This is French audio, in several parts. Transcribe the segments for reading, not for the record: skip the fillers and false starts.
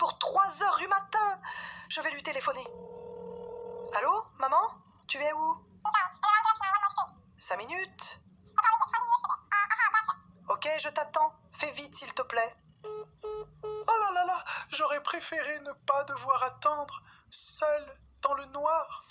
pour 3 heures du matin. Je vais lui téléphoner. Allô, maman? Tu es où? 5 minutes? Ok, je t'attends. Fais vite, s'il te plaît. Oh là là là, j'aurais préféré ne pas devoir attendre, seul, dans le noir.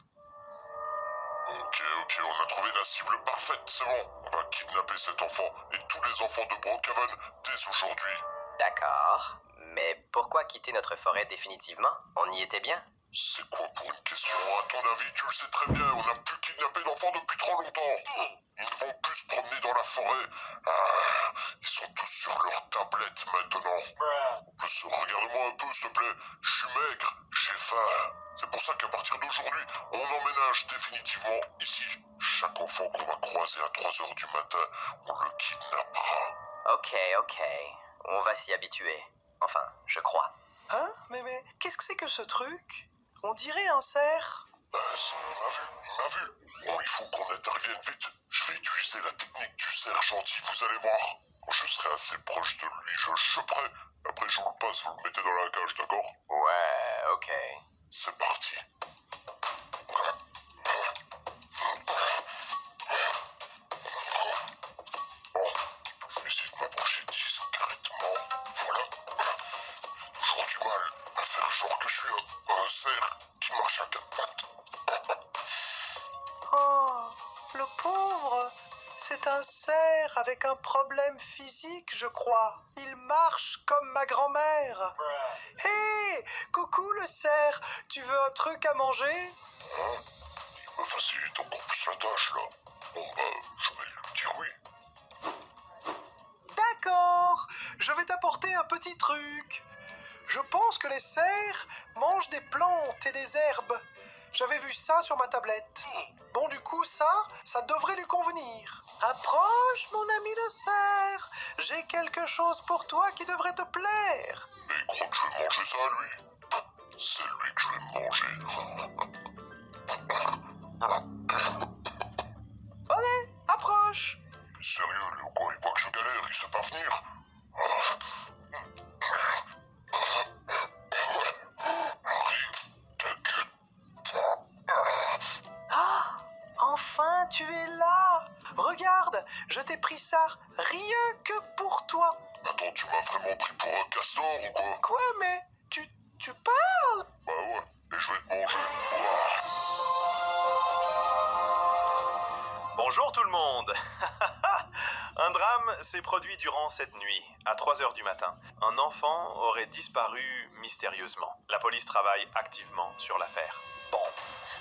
Ok, on a trouvé la cible parfaite, c'est bon. On va kidnapper cet enfant et tous les enfants de Brookhaven dès aujourd'hui. D'accord, mais pourquoi quitter notre forêt définitivement? On y était bien. C'est quoi pour une question? À ton avis, tu le sais très bien, on a pu kidnapper l'enfant depuis trop longtemps. Ils ne vont plus se promener dans la forêt. Ils sont tous sur leur tablette maintenant. En plus, regarde-moi un peu, s'il te plaît. Je suis maigre, j'ai faim. C'est pour ça qu'à partir d'aujourd'hui, on emménage définitivement ici. Chaque enfant qu'on va croiser à 3 heures du matin, on le kidnappera. Ok, on va s'y habituer. Enfin, je crois. Hein? Mais qu'est-ce que c'est que ce truc? On dirait un cerf. Il m'a vu. Bon, il faut qu'on intervienne vite. Je vais utiliser la technique du cerf gentil, vous allez voir. Quand je serai assez proche de lui, je le choperai. Après, je vous le passe, vous le mettez dans la cage, d'accord? Ouais, ok. C'est parti. Bon, je vais essayer de m'approcher discrètement. Voilà. J'ai toujours du mal à faire genre que je suis un cerf qui marche à 4 pattes. Oh, le pauvre. C'est un cerf avec un problème physique, je crois. Il marche comme ma grand-mère. Hé, coucou le cerf. Tu veux un truc à manger? Hein? Il me facilite encore plus la tâche, là. Bon, je vais lui dire oui. D'accord, je vais t'apporter un petit truc. Je pense que les cerfs mangent des plantes et des herbes. J'avais vu ça sur ma tablette. Bon, du coup, ça devrait lui convenir. Approche, mon ami le cerf. J'ai quelque chose pour toi qui devrait te plaire. Mais il croit que je vais manger ça, lui. C'est lui que je vais manger. Allez, approche. Il est sérieux, lui, ou quoi? Il voit que je galère, il sait pas venir. Arrive, t'inquiète pas. Enfin, tu es là. Regarde, je t'ai pris ça rien que pour toi. Attends, tu m'as vraiment pris pour un castor ou quoi? Quoi, mais tu parles? Bah ouais, et je vais te manger. Bonjour tout le monde. Un drame s'est produit durant cette nuit, à 3 heures du matin. Un enfant aurait disparu mystérieusement. La police travaille activement sur l'affaire. Bon,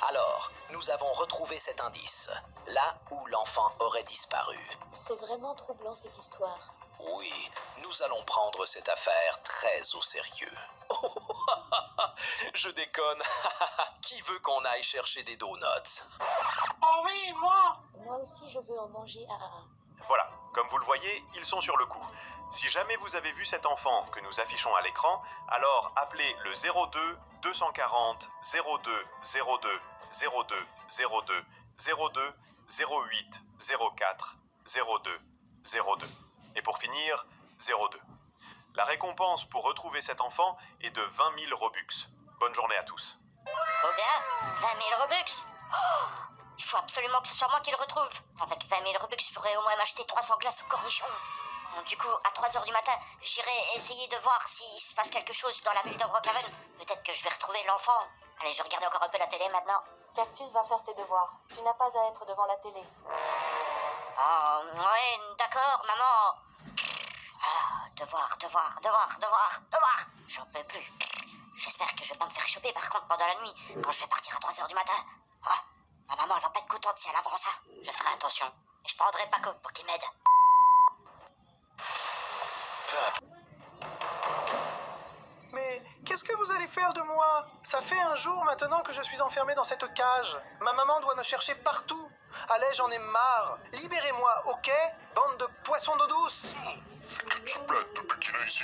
alors, nous avons retrouvé cet indice, là où l'enfant aurait disparu. C'est vraiment troublant cette histoire. Oui, nous allons prendre cette affaire très au sérieux. Je déconne. Qui veut qu'on aille chercher des donuts? Oh oui, moi. Moi aussi, je veux en manger à... Voilà, comme vous le voyez, ils sont sur le coup. Si jamais vous avez vu cet enfant que nous affichons à l'écran, alors appelez le 02 240 02 02 02 02 02 08 04 02 02. Et pour finir, 02. La récompense pour retrouver cet enfant est de 20 000 Robux. Bonne journée à tous. Combien? 20 000 Robux? Oh, il faut absolument que ce soit moi qui le retrouve. Avec 20 000 Robux, je pourrais au moins m'acheter 300 glaces au cornichon. Bon, du coup, à 3 heures du matin, j'irai essayer de voir s'il se passe quelque chose dans la ville de Brookhaven. Peut-être que je vais retrouver l'enfant. Allez, je regarde encore un peu la télé maintenant. Cactus va faire tes devoirs. Tu n'as pas à être devant la télé. Oh, ouais, d'accord, maman. Devoir. J'en peux plus. J'espère que je vais pas me faire choper par contre pendant la nuit, quand je vais partir à 3 heures du matin. Ah, ma maman, elle va pas être contente si elle apprend ça. Je ferai attention. Et je prendrai Paco pour qu'il m'aide. Mais qu'est-ce que vous allez faire de moi? Ça fait un jour maintenant que je suis enfermé dans cette cage. Ma maman doit me chercher partout. Allez, j'en ai marre. Libérez-moi, ok? Bande de poissons d'eau douce. Fais que de se plaindre depuis qu'il est ici.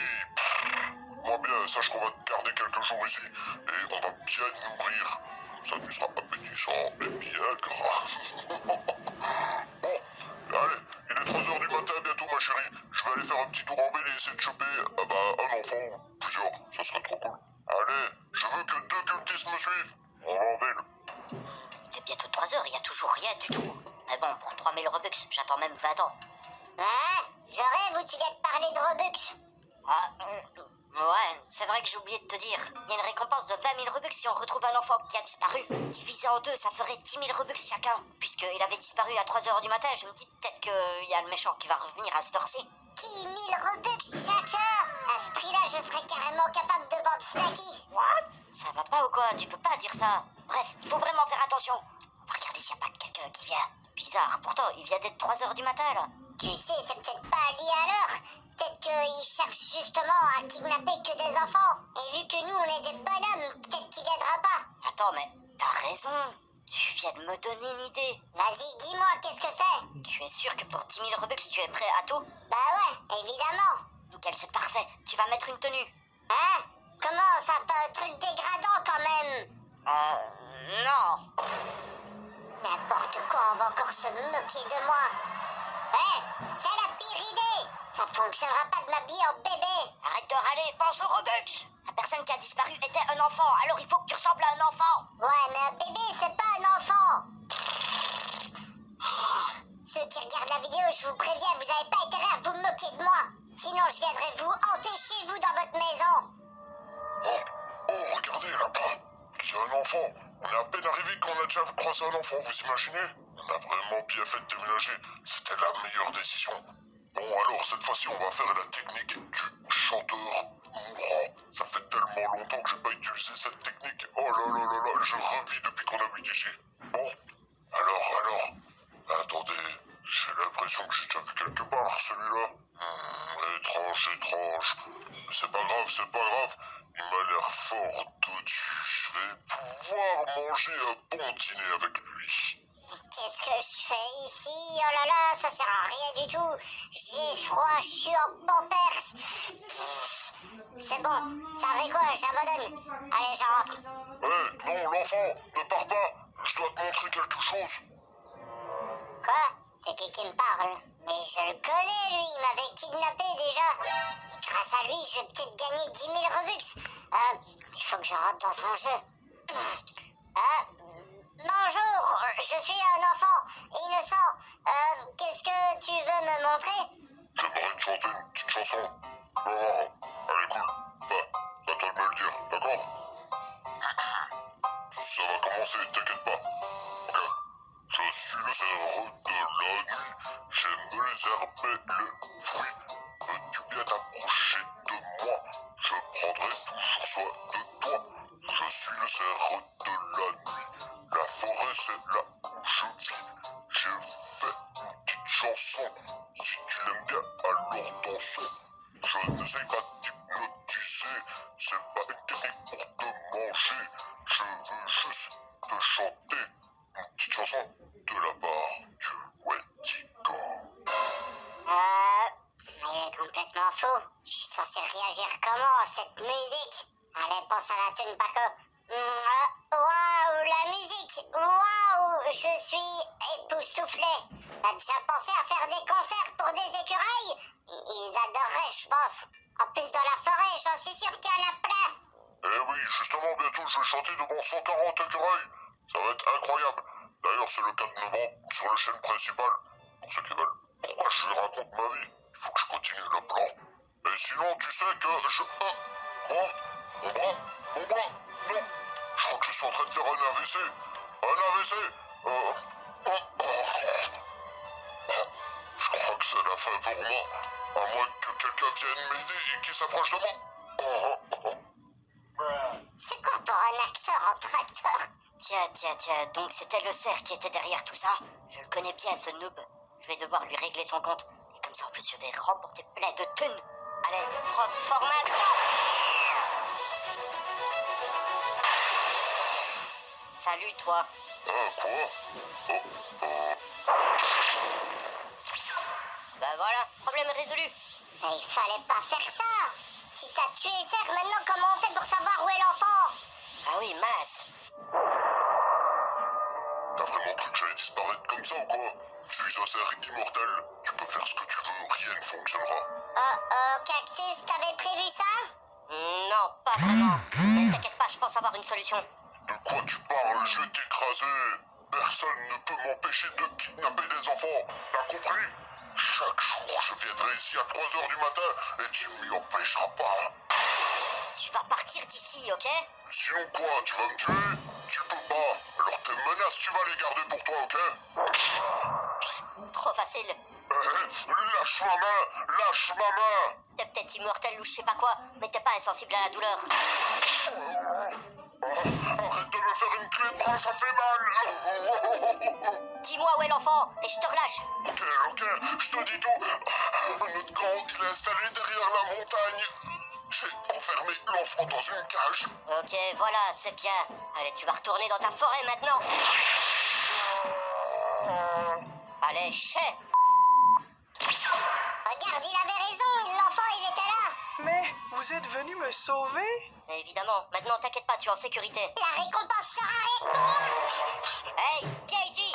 Moi bien, sache qu'on va te garder quelques jours ici. Et on va bien te nourrir. Comme ça, tu seras appétissant et bien gras. Bon, allez, il est 3 heures du matin bientôt, ma chérie. Je vais aller faire un petit tour en ville et essayer de choper un enfant, plusieurs, ça serait trop cool. Robux, j'attends même 20 ans. Hein? Je rêve ou tu viens de parler de Robux? Ouais, c'est vrai que j'ai oublié de te dire. Il y a une récompense de 20 000 Robux si on retrouve un enfant qui a disparu. Divisé en deux, ça ferait 10 000 Robux chacun. Puisqu'il avait disparu à 3 h du matin, je me dis peut-être qu'il y a le méchant qui va revenir à cette heure-ci. 10 000 Robux chacun! À ce prix-là, je serais carrément capable de vendre Snacky. Ça va pas ou quoi? Tu peux pas dire ça. Bref, il faut vraiment faire attention. On va regarder s'il n'y a pas quelqu'un qui vient. Bizarre, pourtant, il vient d'être 3 h du matin, là. Tu sais, c'est peut-être pas lié à l'heure. Peut-être qu'il cherche justement à kidnapper que des enfants. Et vu que nous, on est des bonhommes, peut-être qu'il viendra pas. Attends, mais t'as raison. Tu viens de me donner une idée. Vas-y, dis-moi, qu'est-ce que c'est? Tu es sûr que pour 10 000 Robux, tu es prêt à tout? Bah ouais, évidemment. Nickel, c'est parfait. Tu vas mettre une tenue. Hein? Comment ça, pas un truc dégradant quand même? Non. N'importe quoi, on va encore se moquer de moi. C'est la pire idée. Ça fonctionnera pas de m'habiller en bébé. Arrête de râler, pense au Robux. La personne qui a disparu était un enfant, alors il faut que tu ressembles à un enfant. Ouais, mais un bébé, c'est pas un enfant. Ceux qui regardent la vidéo, je vous préviens, vous avez pas intérêt à vous moquer de moi. Sinon, je viendrai vous hanter chez vous dans votre maison. Oh, regardez là-bas. Il y a un enfant. On est à peine arrivé qu'on a déjà croisé un enfant, vous imaginez? On a vraiment bien fait de déménager. C'était la meilleure décision. Bon, alors, cette fois-ci, on va faire la technique du chanteur mourant. Ça fait tellement longtemps que j'ai pas utilisé cette technique. Oh là là là là, je revis depuis qu'on habite ici. Bon, alors... Attendez, j'ai l'impression que j'ai déjà vu quelque part, celui-là. Étrange. Mais c'est pas grave. Il m'a l'air fort dodu. Je vais pouvoir manger un bon dîner avec lui. Qu'est-ce que je fais ici? Oh là là, ça sert à rien du tout. J'ai froid, je suis en pampers. C'est bon, ça fait quoi? J'abandonne. Allez, j'entre. Non, l'enfant, ne pars pas. Je dois te montrer quelque chose. Quoi? C'est qui me parle? Mais je le connais, lui, il m'avait kidnappé déjà. Et grâce à lui, je vais peut-être gagner 10 000 Robux. Il faut que je rentre dans son jeu. Bonjour, je suis un enfant innocent. Qu'est-ce que tu veux me montrer? J'aimerais te chanter une petite chanson. Allez, cool. Va, à toi de me le dire, d'accord? Ça va commencer, t'inquiète pas. Ok. Je suis le cerf de la nuit. J'aime les herbes et les fruits. Peux-tu bien t'approcher de moi? Je prendrai toujours soin de toi. Je suis le cerf de la nuit. La forêt, c'est là où je vis. J'ai fait une petite chanson. Si tu l'aimes bien, alors dansons. Je n'essaye pas d'hypnotiser. C'est pas une technique pour te manger. Je veux juste te chanter une petite chanson de la part du Wendigo. Il est complètement fou. Je suis censé réagir comment à cette musique? Allez, pense à la thune, Paco. Waouh, la musique! Waouh, je suis époustouflé. T'as déjà pensé à faire des concerts pour des écureuils? Ils adoreraient, je pense. En plus, dans la forêt, j'en suis sûr qu'il y en a plein. Eh oui, justement, bientôt je vais chanter devant 140 écureuils. Ça va être incroyable. D'ailleurs, c'est le 4 novembre sur la chaîne principale. Pour ceux qui veulent. Pourquoi je lui raconte ma vie? Il faut que je continue le plan. Et sinon, tu sais que je... Quoi? Mon bras? Non. Je crois que je suis en train de faire un AVC. Un AVC. Je crois que c'est la fin pour moi. À moins que quelqu'un vienne m'aider et qu'il s'approche de moi. C'est quoi pour un acteur en tracteur? Tiens, donc c'était le cerf qui était derrière tout ça? Je le connais bien, ce noob. Je vais devoir lui régler son compte. Et comme ça, en plus, je vais remporter plein de thunes. Allez, transformation! Salut, toi. Quoi? Ben voilà, problème résolu. Mais il fallait pas faire ça. Si t'as tué le cerf, maintenant comment on fait pour savoir où est l'enfant? Ah oui, mince. T'as vraiment cru que j'allais disparaître comme ça ou quoi? Je suis un cerf immortel. Tu peux faire ce que tu veux, rien ne fonctionnera. Oh, Cactus, t'avais prévu ça? Non, pas vraiment. Mais t'inquiète pas, je pense avoir une solution. De quoi tu parles? Je vais t'écraser. Personne ne peut m'empêcher de kidnapper des enfants. T'as compris? Chaque jour, je viendrai ici à 3 heures du matin et tu ne m'y empêcheras pas. Tu vas partir d'ici, ok? Sinon quoi, tu vas me tuer? Tu peux pas. Alors tes menaces, tu vas les garder pour toi, ok? Trop facile. Lâche ma main! Lâche ma main! T'es peut-être immortel ou je sais pas quoi, mais t'es pas insensible à la douleur. Arrête de me faire une clé de bras, ça fait mal! Dis-moi où est l'enfant et je te relâche. Ok, je te dis tout. Notre camp, il est installé derrière la montagne. J'ai enfermé l'enfant dans une cage. Ok, voilà, c'est bien. Allez, tu vas retourner dans ta forêt maintenant. Allez, chais. Regarde, il avait raison, l'enfant, il était là. Mais vous êtes venu me sauver? Mais évidemment, maintenant t'inquiète pas, tu es en sécurité. La récompense sera réponse. Hey, viens ici.